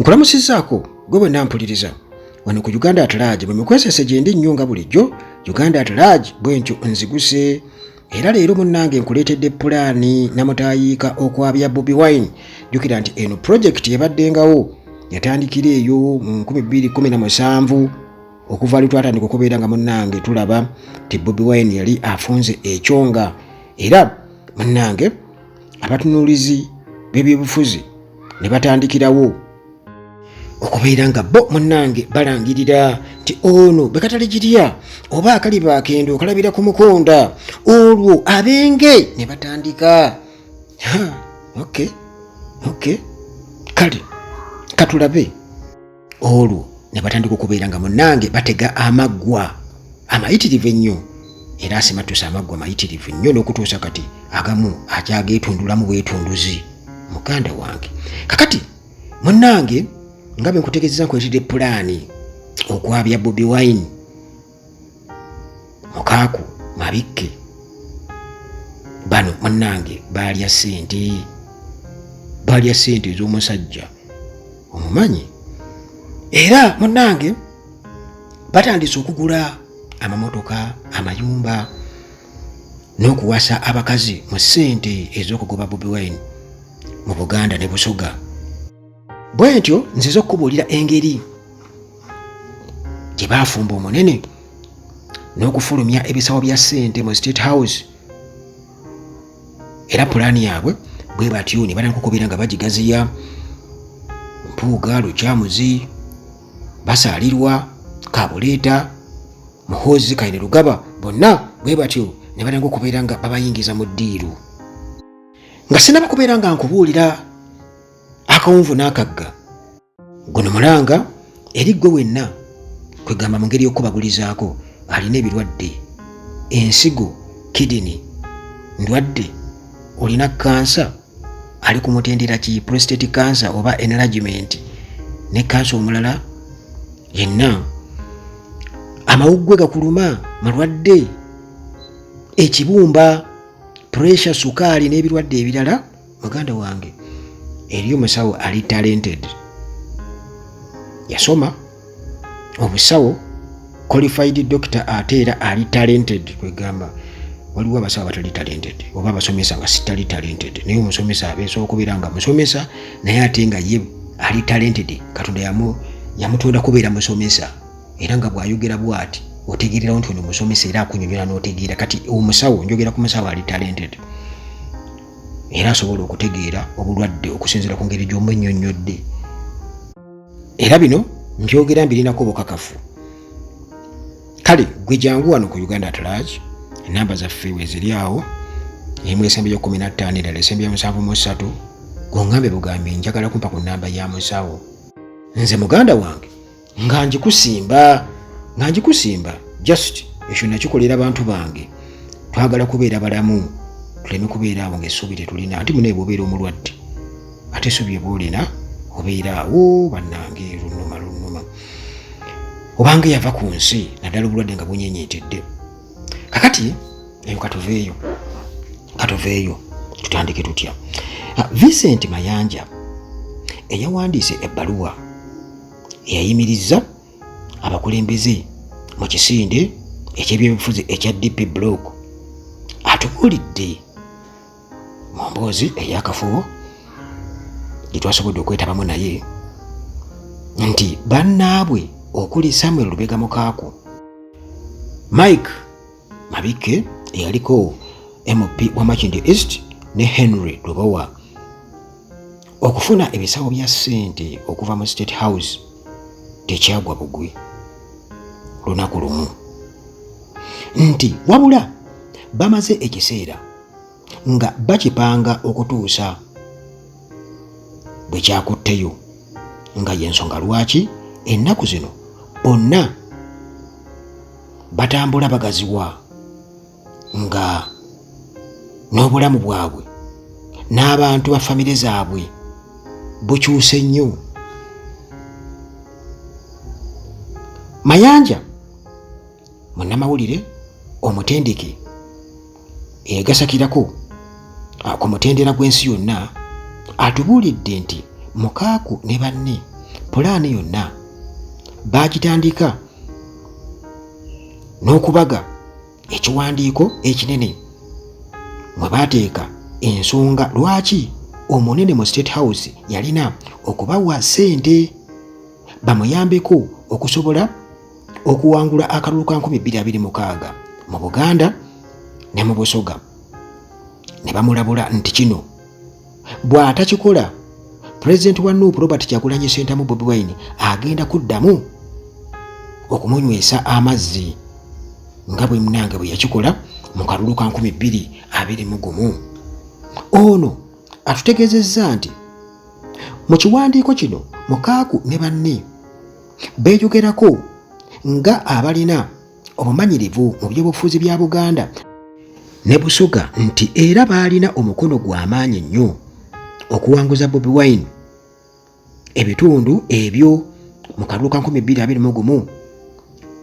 Nkulamusizaako gwe bwenna mpuliriza wano ku Uganda at Large bwe mukwesese gye ndi nnyo nga bulijjo. Uganda at Large bwentyo nziguse era leero munnange nkuleetedde pulaani namutayiika okwabya Bobi Wine. Jjukira nti eno pulojekiti ebaddengawo yatandikira eyo mu 2017 okuva twatandika okubeera nga munnange tulaba ti Bobi Wine yali afunze ekyonga era munnange abatunuulizi b'ebyobufuzi ne batandikirawo okubeera nga bo munnange balangirira nti ono bekatale girya oba akaliba akendo okalabira ku mukonda olwo abenge ne batandika okay kale katulabe olwo ne batandika okubeera nga munnange batega amaggwa amayitirivu ennyo era asematusa amaggwa amayitirivu nnyo n'okutuusa kati agamu akyageetundulamu bwetunduzi muganda wange. Kakati munnange nga bwe nkutegeeza nkuleetedde pulaani okwabya Bobi Wine mukaaku mabikke bano munnange baalya ssente ez'omusajja omumanyi era munnange batandise okugula amamotoka amayumba n'okuwasa abakazi mu ssente ez'okugoba Bobi Wine mu Buganda ne Busoga. Bwentyo nziza okubuulira engeri gye baafumba omunene n'okufulumya ebisawo bya ssente mu State House era pulaani yaabwe bwe batyo ne batandika okubeera nga bagigaziya Mpuuga, Lukyamuzi, Basaalirwa, Kabuleeta, Muhoozi, Kainerugaba bonna bwe batyo ne batandika okubeera nga babayingiza mu ddiiru. Nga sinaba kubeera nga nkubuulira akawunvu n'akagga guno mulanga eri ggwe wenna kwegamba mu ngeri y'okubagulizaako alina ebirwadde ensigo, kidini, ndwadde, olina kansa ali ku mutendera ki prostate cancer oba enlargement ne kansa omulala yenna amawuggwe gakuluma malwadde ekibumba pressure sukaali n'ebirwadde ebirala muganda wange eriyo musawo ali talented yasoma obusawo qualified doctor ate era ali talented kwegamba waliwo abasawo batali talented oba abasomesa nga sitali talented naye omusomesa abeesobola okubeera nga musomesa naye ate nga ye ali talented Katonda yamutonda kubeera musomesa era nga bw'ayogera bw'ati otegeererawo nti ono musomesa era akunyonyola n'otegeera. Kati omusawo njogera ku musawo ali talented era asobola okutegeera obulwadde okusinziira ku ngeri gy'omunnyonnyodde era bino mbyogera mbirinako obukakafu. Kale gwe jangu wano ku Uganda at Large enamba zaffe weeziri awo emu esembe y'okumi-na-ttaano endala esembe ya 73 gongambe bugambi njagala kumpa ku nnamba ya musawo nze muganda wange nga njikusimba just ekyo nakikolera abantu bange twagala kubeera balamu tuleme kubeera awo ng'essuubi tetulina anti munaye bw'obeera omulwadde ate essuubi eba olina obeera awo bannange lunnuma obanga yava ku nsi naddala obulwadde nga bunyenyeetedde. Kakati eyo katuveeyo tutandike tutya. Vincent Mayanja eyawandiise ebbaluwa eyayimiriza abakulembeze mu kisinde eky'ebyobufuzi ekya DP Block atubuulidde mu mboozi ey'akafubo gye twasobodde okwetabamu naye nti bannaabwe okuli Samuel Lubega Mukaaku, Mike Mabikke eyaliko MP wa Makindye East ne Henry Lubowa okufuna ebisawo bya ssente okuva mu State House tekyagwa bugwi lunaku lumu nti wabula bamaze ekiseera nga bakipanga okutuusa bwe kyakutteyo nga y'ensonga lwaki ennaku zino bonna batambula bagaziwa nga n'obulamu bwabwe n'abantu ba famire zaabwe bukyuse nnyo. Mayanja munnamawulire omutendeke eyagasakirako ku mutendera gw'ensi yonna atubuulidde nti Mukaaku ne banne pulaani yonna baagitandika n'okubaga ekiwandiiko ekinene mwe baateeka ensonga lwaki omunene mu State House yalina okubawa ssente bamuyambeko okusobola okuwangula akalulu ka 2026 mu Buganda ne mu Busoga. Ne bamulabula nti kino bw'atakikola Pulezidenti wa Nuupu Robert Kyagulanyi Ssentamu Bobi Wine agenda kuddamu okumunywesa amazzi nga bwe munange bwe yakikola mu kalulu ka 2021. Ono atutegeezezza nti mu kiwandiiko kino Mukaaku ne banne beeyogerako nga abalina obumanyirivu mu by'obufuzi bya Buganda ne Busoga nti era baalina omukono gw'amaanyi ennyo okuwanguza Bobi Wine ebitundu ebyo mu kalulu ka 2021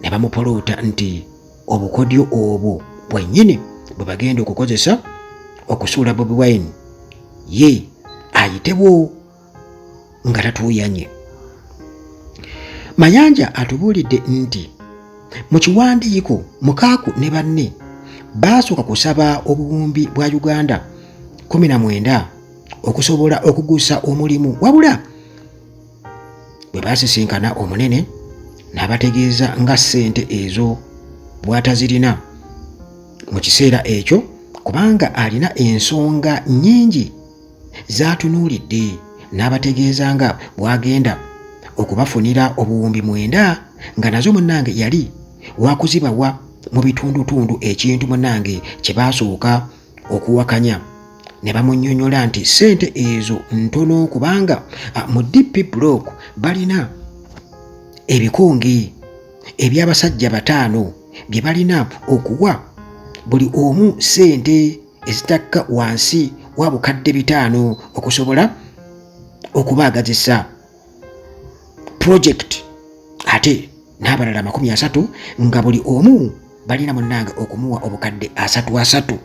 ne bamupoloota nti obukodyo obwo bwennyini bwe bagenda okukozesa okusuula Bobi Wine ye ayitewo nga tatuuyanye. Mayanja atubuulidde nti mu kiwandiiko Mukaaku ne banne baasooka kusaba obuwumbi bwa Uganda 19 okusobola okugusa omulimu, wabula bwe baasisinkana omunene n'abategeeza nga ssente ezo bw'atazirina mu kiseera ekyo kubanga alina ensonga nnyingi z'atunuulidde, n'abategeeza nga bw'agenda okubafunira obuwumbi 9 nga nazo munnange yali wakuzibawa mu bitundutundu ekintu munnange kye baasooka okuwakanya. Ne bamunnyonnyola nti ssente ezo ntono kubanga mu DP block balina ebikonge eby'abasajja 5 bye balina okuwa buli omu ssente ezitakka wansi wa bukadde 5 okusobola okubaagazisa project, ate n'abalala 30 nga buli omu balina munnange okumuwa obukadde 3.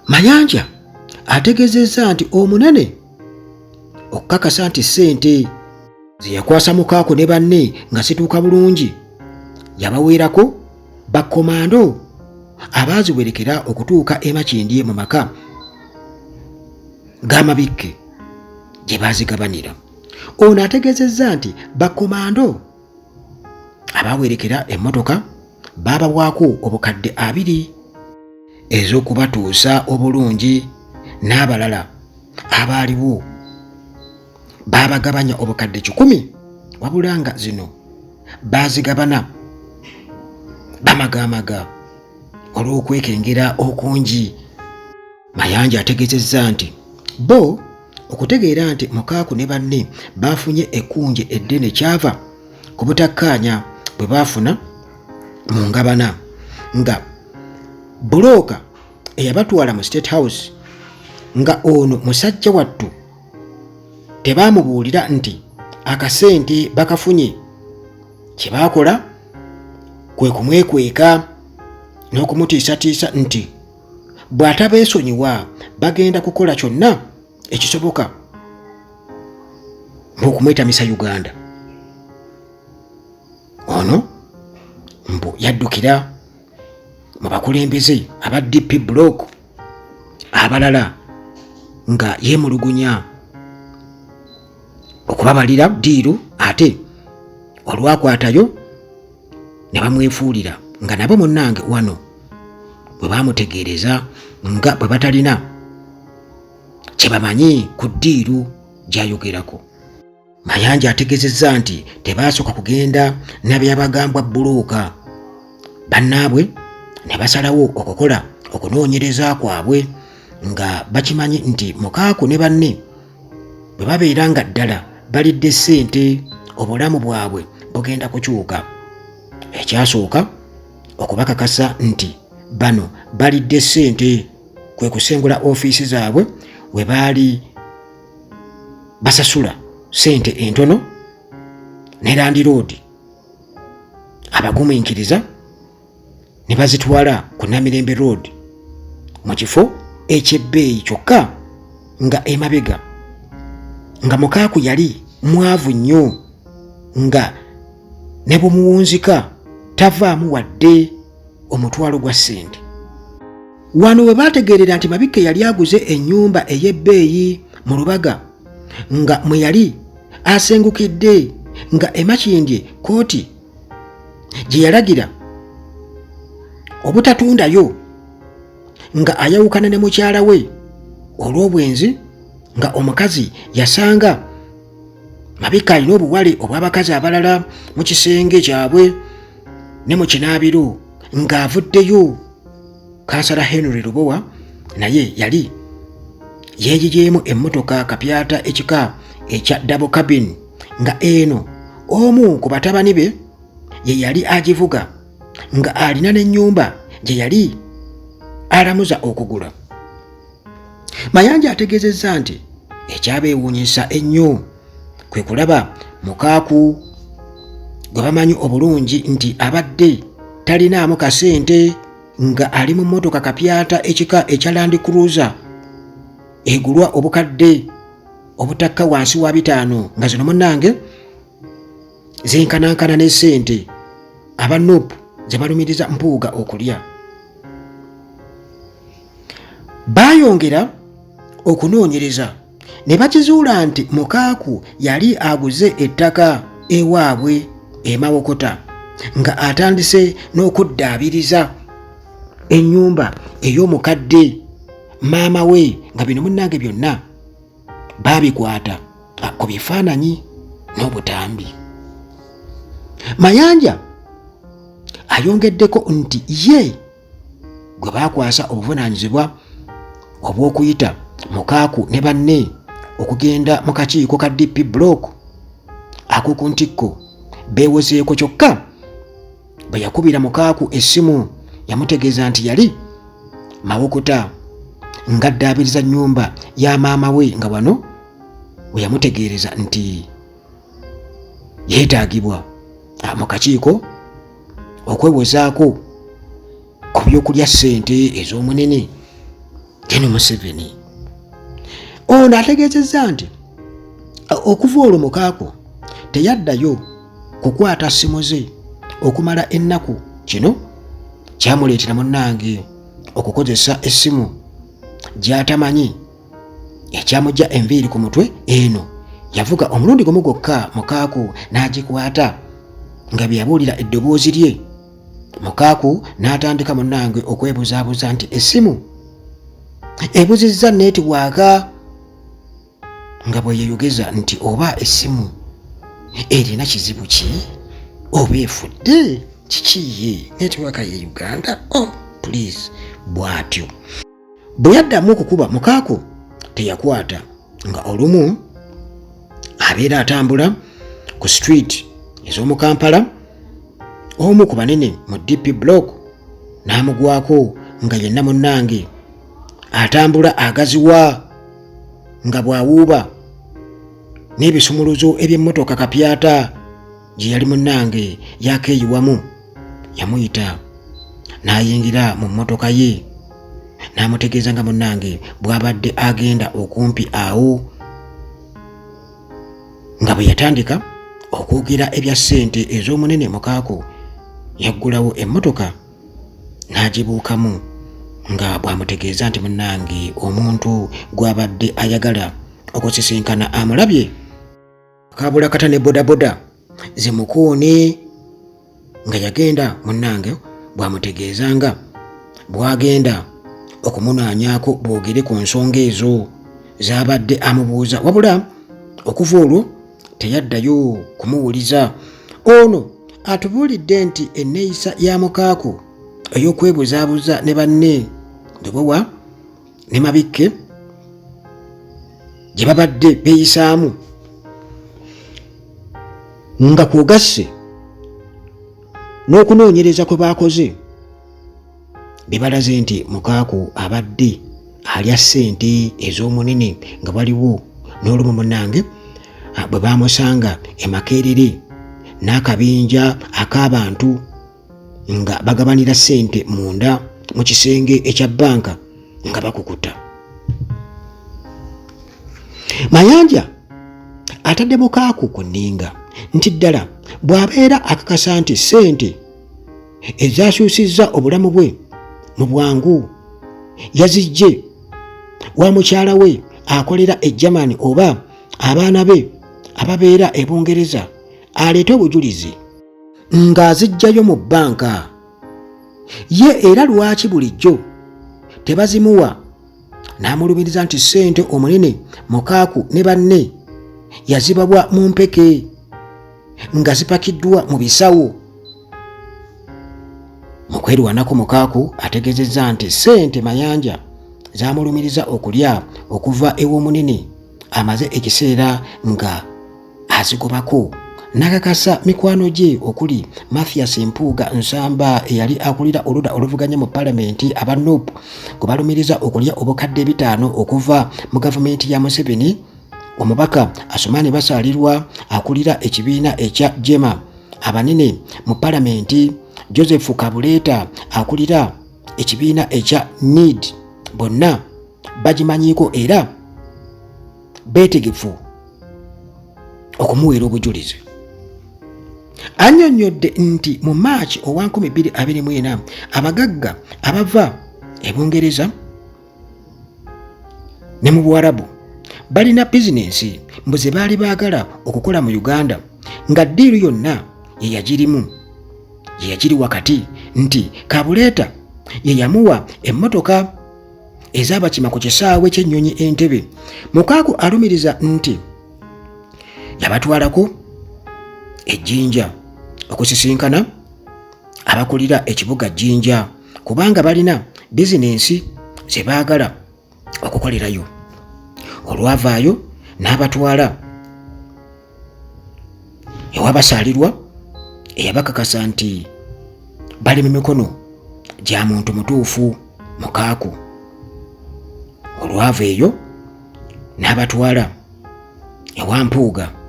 Mayanja ategeezezza nti omunene okukakasa nti ssente ze yakwasa Mukaaku ne banne nga situuka bulungi yabaweerako bakkomando abaaziwerekera okutuuka e Makindye mu maka g'amabikke gye baazigabanira. Ono ategeezezza nti bakkomando abaawerekera emmotoka baabawako obukadde 2 ez'okubatuusa obulungi, n'abalala abaaliwo baabagabanya obukadde 10, wabula nga zino baazigabana bamagamaga olw'okwekengera okungi. Mayanja ategeezezza nti bo okutegeera nti Mukaaku ne banne baafunye ekkunje eddene kyava ku butakkaanya bwe baafuna mu ngabana, nga bulooka eyabatwala mu State House nga ono musajja wattu tebaamubuulira nti akasente bakafunye, kye baakola kwe kumwekweka n'okumutiisatiisa nti bw'atabeesonyiwa bagenda kukola kyonna ekisoboka ng'okumwetamisa Uganda. Ono mbu yaddukira mu bakulembeze aba DP block abalala nga yeemulugunya okubabalira ddiiru, ate olwakwatayo ne bamwefuulira nga nabo munnange wano bwe baamutegeereza nga bwe batalina kye bamanyi ku ddiiru gy'ayogerako. Mayanja ategeezezza nti tebaasooka kugenda nabyabagambwa bbulooka bannaabwe ne basalawo okukola okunoonyereza kwabwe nga bakimanyi nti Mukaaku ne banne bwe babeera nga ddala balidde ssente obulamu bwabwe bugenda kukyuka. Ekyasooka okubakakasa nti bano balidde ssente kwe kusengula ofiisi zaabwe we baali basasula ssente entono ne Land-Road abagumiikiriza ne bazitwala ku Namirembe Road mu kifo eky'ebbeeyi kyokka nga emabega nga Mukaaku yali mwavu nnyo nga ne bumuwunzika tavaamu wadde omutwalo gwa ssente. Wano we baategeerera nti Mabikka yali aguze ennyumba ey'ebbeeyi mu Lubaga nga mwe yali asengukidde nga emakindye kooti gye yalagira obutatundayo, nga ayawukana ne mukyala we olw'obwenzi, nga omukazi yasanga Mabikka alina obuwale obw'abakazi abalala mu kisenge kyabwe ne mu kinaabiro, ng'avuddeyo. Kansala Henry Lubowa naye yali yeeyiyeemu emmotoka kapyata ekika ekya double cabin, nga eno omu ku batabani be ye yali agivuga, nga alina n'ennyumba gye yali alamuza okugula. Mayanja ategeezezza nti ekyabeewuunyisa ennyo kwe kulaba Mukaaku gwe bamanyi obulungi nti abadde talinaamu kasente, nga ali mu mmotoka kapyata ekika ekya Land Cruiser egulwa obukadde obutakka wansi wa 5, nga zino munnange zenkanankana n'essente aba Nuupu ze balumiriza Mpuuga okulya. Baayongera okunoonyereza ne bakizuula nti Mukaaku yali aguze ettaka ewaabwe e Mawokota, nga atandise n'okuddaabiriza ennyumba ey'omukadde maama we, nga bino munnange byonna baabikwata ku bifaananyi n'obutambi. Mayanja ayongeddeko nti ye gwe baakwasa obuvunaanyizibwa obw'okuyita Mukaaku ne banne okugenda mu kakiiko ka DP Block ak'oku Ntikko beewozeeko, kyokka bwe yakubira Mukaaku essimu yamutegeeza nti yali Mawokota ng'addaabiriza nnyumba ya maama we, nga wano we yamutegeereza nti yeetaagibwa mu kakiiko okwewozaako ku by'okulya ssente ez'omunene Gen. Museveni. Ono ategeezezza nti okuva olwo Mukaaku teyaddayo kukwata ssimu ze okumala ennaku. Kino kyamuleetera munnange okukozesa essimu gy'atamanyi ekyamujja enviiri ku mutwe. Eno yavuga omulundi gumu gwokka, Mukaaku n'agikwata, nga bye yabuulira eddoboozi lye. Mukaaku n'atandika munnange okwebuzaabuza nti essimu ebuzizza netiwaaka, nga bwe yeeyogeza nti oba essimu erina kizibu ki, oba efudde kikiye, netiwaaka ye Uganda, please. Bw'atyo bwe yaddamu okukuba, Mukaaku teyakwata, nga olumu abeera atambula ku street ez'omu Kampala, omu ku banene mu DP Block n'amugwako, nga yenna munnange atambula agaziwa, nga bw'awuuba n'ebisumuluzo eby'emmotoka kapyata gye yali munnange yakeeyiwamu. Yamuyita n'ayingira mu mmotoka ye, n'amutegeeza nga munnange bw'abadde agenda okumpi awo, nga bwe yatandika okwogera ebya ssente ez'omunene, Mukaaku yaggulawo emmotoka n'agibuukamu, nga bw'amutegeeza nti munnange omuntu gw'abadde ayagala okusisinkana amulabye, kabula kata ne bodaboda zimukoone, nga yagenda munnange bw'amutegeezanga bw'agenda okumunaanyaako boogere ku nsonga ezo z'abadde amubuuza, wabula okuva olwo teyaddayo kumuwuliza. Ono atubuulidde nti enneeyisa ya Mukaaku ey'okwebuzaabuza ne banne Lubowa ne Mabikke gye babadde beeyisaamu nga kwogasse n'okunoonyereza kwe baakoze, bibalaze nti Mukaaku abadde alya ssente ez'omunene, nga waliwo n'olumu munnange bwe baamusanga e Makerere n'akabinja ak'abantu nga bagabanira ssente munda mu kisenge ekya bbanka nga bakukuta. Mayanja atadde Mukaaku ku nninga nti ddala bw'abeera akakasa nti ssente ezaasuusizza obulamu bwe mu bwangu yazijje wa mukyala we akolera e Germany oba abaana be ababeera e Bungereza aleete obujulizi ng'azijjayo mu bbanka ye, era lwaki bulijjo tebazimuwa? N'amulumiriza nti ssente omunene Mukaaku ne banne yazibabwa mu mpeke nga zipakiddwa mu bisawo. Mu kwerwanako Mukaaku ategeezezza nti ssente Mayanja zaamulumiriza okulya okuva ew'omunene amaze ekiseera nga azigobako. N'akakasa mikwano gye okuli Mathias Mpuuga Nsamba eyali akulira oludda oluvuganya mu Paalamenti aba NUP gwe balumiriza okulya obukadde 5 okuva mu gavumenti ya Museveni. Omubaka Asumani Basalirwa akulira ekibiina ekya Jema abanene mu Paalamenti, Joseph Kabuleeta akulira ekibiina ekya NEED bonna bagimanyiiko era beetegefu okumuweera obujulizi. Annyonnyodde nti mu Maaci owa 2024 abagagga abava e Bungereza ne mu Buwarabu balina bizinensi mbu ze baali baagala okukola mu Uganda nga ddiiru yonna ye yagirimu, ye yagiri wakati nti Kabuleeta ye yamuwa emmotoka ez'abakima ku kisaawe ky'ennyonyi Entebbe. Mukaaku alumiriza nti yabatwalako ejjinja okusisinkana abakulira ekibuga Jjinja kubanga balina bizinensi ze baagala okukolerayo. Olwavaayo n'abatwala ewa Basalirwa eyabakakasa nti bali mu mikono gya muntu mutuufu Mukaaku. Olwava eyo n'abatwala ewa Mpuuga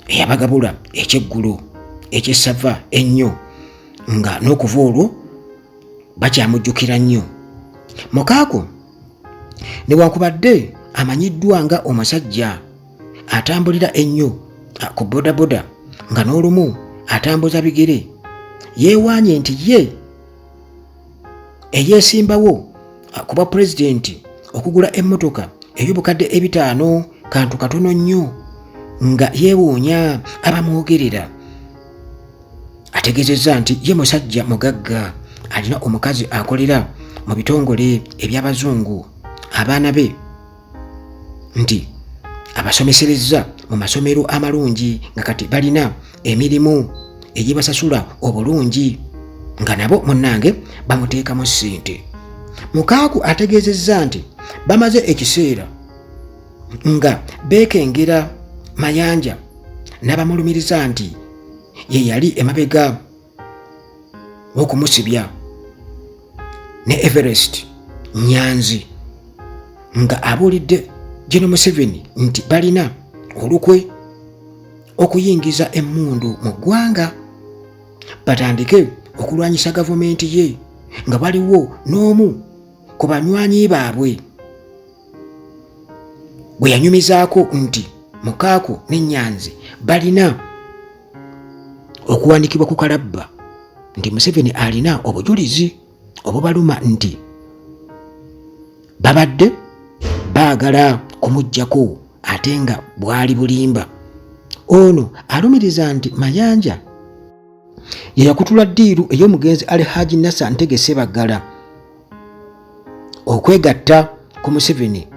eyabagabula ekyeggulo ekyessava ennyo nga n'okuva olwo bakyamujjukira nnyo. Mukaaku newankubadde amanyiddwa nga omusajja atambulira ennyo ku bodaboda nga n'olumu atambuza bigere, yeewaanye nti ye eyeesimbawo ku bwa pulezidenti okugula emmotoka ey'obukadde 5 kantu katono nnyo nga yeewuunya abamwogerera. Ategeezezza nti ye musajja mugagga alina omukazi akolera mu bitongole eby'abazungu, abaana be nti abasomeserezza mu masomero amalungi nga kati balina emirimu egibasasula obulungi nga nabo munnange bamuteekamu ssente. Mukaaku ategeezezza nti bamaze ekiseera nga beekengera Mayanja n'abamulumiriza nti ye yali emabega w'okumusibya ne Everest Nyanzi nga abuulidde General Museveni nti balina olukwe okuyingiza emmundu mu ggwanga batandike okulwanyisa gavumenti ye nga waliwo n'omu ku banywanyi baabwe gwe yanyumizaako nti Mukaaku ne Nyanzi balina okuwanikibwa ku kalabba nti Museveni alina obujulizi obubaluma nti babadde baagala kumuggyako ate nga bwali bulimba. Ono alumiriza nti Mayanja ye yakutula ddiiru ey'omugenzi Alhaji Nasser Ntege Ssebaggala okwegatta ku Museveni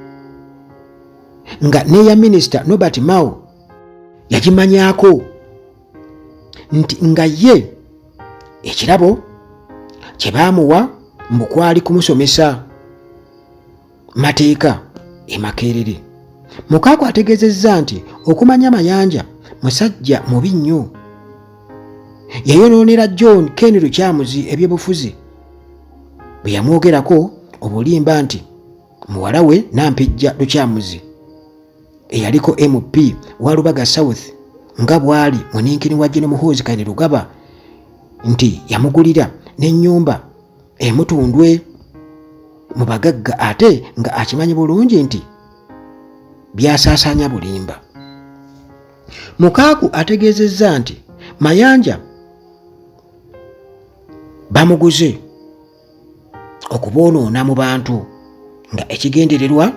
nga neya minisita Norbert Mao yagimanyaako nti nga ye ekirabo kye baamuwa mbu kwali kumusomesa mateeka e Makerere. Mukaaku ategeezezza nti okumanya Mayanja musajja mubi nnyo, yayonoonera John Ken Lukyamuzi ebyobufuzi bwe yamwogerako obulimba nti muwala we Nampijja Lukyamuzi eyaliko MP wa Lubaga South nga bwali muninkini wa General Muhoozi Kainerugaba nti yamugulira n'ennyumba emutundwe mu bagagga ate nga akimanyi bulungi nti byasaasaanya bulimba. Mukaaku ategeezezza nti Mayanja bamuguze okuboonoona mu bantu nga ekigendererwa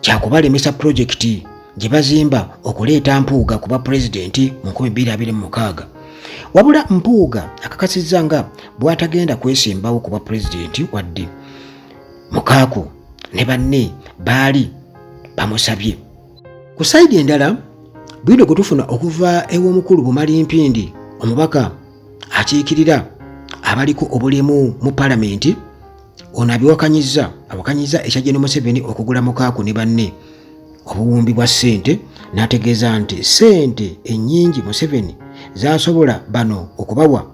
kyakubalemesa pulojekiti gye bazimba okuleeta Mpuuga kuba pulezidenti mu 2026. Wabula Mpuuga akakasizza nga bw'atagenda kwesimbawo kuba pulezidenti wadde Mukaaku ne banne baali bamusabye. Ku sayidi endala, bwino gwe tufuna okuva ew'omukulu Bumali Mpindi, omubaka akiikirira abaliko obulemu mu palamenti, ono awakanyizza ekya Gen. Museveni okugula Mukaaku ne banne obuwumbi bwa ssente, n'ategeeza nti ssente ennyingi Museveni z'asobola bano okubawa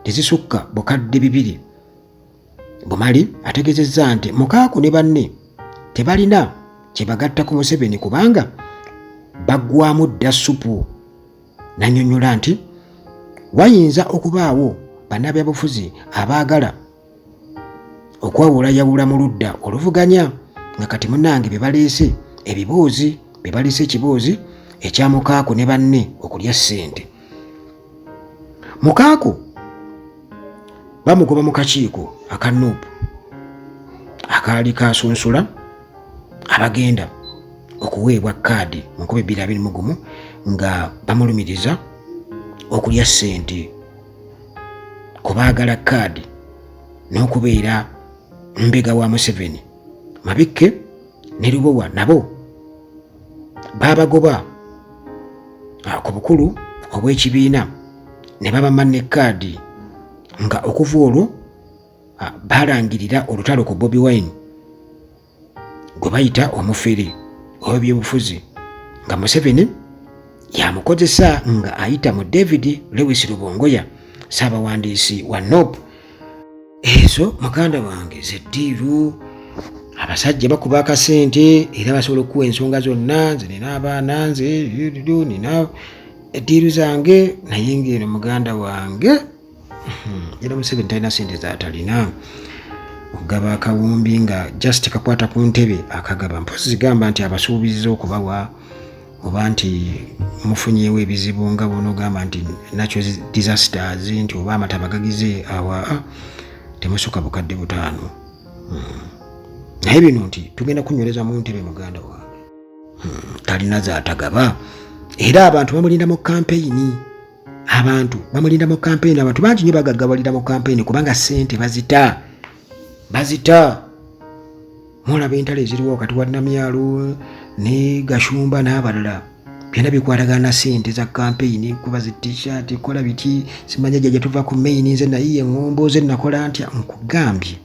tezisukka bukadde 200. Bumali ategeezezza nti Mukaaku ne banne tebalina kye bagatta ku Museveni kubanga baggwamu dda ssupu. N'annyonnyola nti wayinza okubaawo bannabyabufuzi abaagala okwawulayawula mu ludda oluvuganya nga kati munnange bye baleese ekiboozi ekya Mukaaku ne banne okulya ssente. Mukaaku bamugoba mu kakiiko aka Nuupu akaali kasunsula abagenda okuweebwa kaadi mu 2021 nga bamulumiriza okulya ssente kubaagala kaadi n'okubeera mbega wa Museveni. Mabikke ne Lubowa nabo babagoba ku bukulu obw'ekibiina ne babamanne kaadi nga okuva olwo balangirira olutalo ku Bobi Wine gwe bayita omufere ow'ebyobufuzi nga Museveni yamukozesa nga ayita mu David Lewis Rubongoya ssaabawandiisi wa Nuupu. Ezo muganda wange zeddiiru abasajja bakuba akasente era basobola okuwa ensonga zonna. Nze nina abaana, nze nina eddiiru zange, naye ng'eno muganda wange era Museveni talina sente z'atalina. Okugaba akawumbi nga just kakwata ku ntebe akagaba, mpozi zigamba nti abasuubizza okubawa oba nti mufunyeewo ebizibu nga bono ogamba nti natural disasters, nti oba amataba gagize awa temusuka bukadde 5. Naye bino nti tugenda kunywereza mu ntebe muganda wange talina z'atagaba. Era abantu bamulinda mu kampeyini, abantu bangi nnyo bagaggabalira mu kampeyini kubanga ssente bazita. Mulaba entalo eziriwo wakati wa Namyalo ne Gashumba n'abalala, byonna bikwatagana ssente za kampeyini, kuba zi t-shirt, kola biki, simanya jjajja tuva ku maini, nze nayiye eŋŋombo, ze nakola ntya. Nkugambye